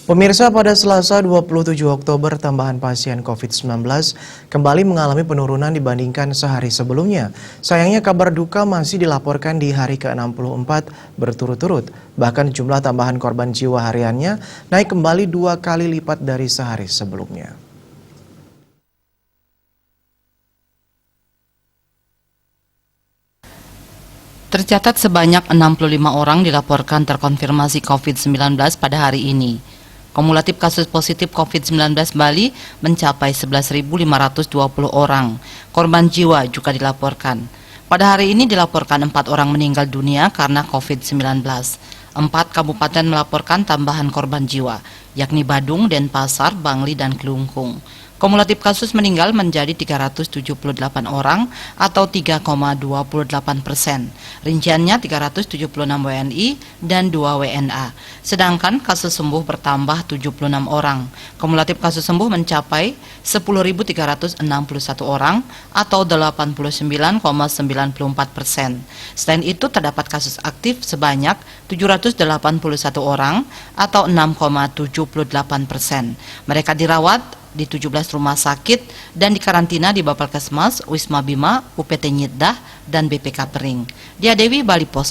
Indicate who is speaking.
Speaker 1: Pemirsa, pada Selasa 27 Oktober tambahan pasien COVID-19 kembali mengalami penurunan dibandingkan sehari sebelumnya. Sayangnya kabar duka masih dilaporkan di hari ke-64 berturut-turut. Bahkan jumlah tambahan korban jiwa hariannya naik kembali 2 kali lipat dari sehari sebelumnya.
Speaker 2: Tercatat sebanyak 65 orang dilaporkan terkonfirmasi COVID-19 pada hari ini. Kumulatif kasus positif COVID-19 Bali mencapai 11.520 orang. Korban jiwa juga dilaporkan. Pada hari ini dilaporkan 4 orang meninggal dunia karena COVID-19. 4 kabupaten melaporkan tambahan korban jiwa, yakni Badung, Denpasar, Bangli, dan Kelungkung. Kumulatif kasus meninggal menjadi 378 orang atau 3,28%. Rinciannya 376 WNI dan 2 WNA. Sedangkan kasus sembuh bertambah 76 orang. Kumulatif kasus sembuh mencapai 10.361 orang atau 89,94%. Selain itu terdapat kasus aktif sebanyak 781 orang atau 6,78%. Mereka dirawat di 17 rumah sakit dan dikarantina di Bapelkesmas, Wisma Bima, UPT Nyidah, dan BPK Pering. Dia Dewi, Bali Pos.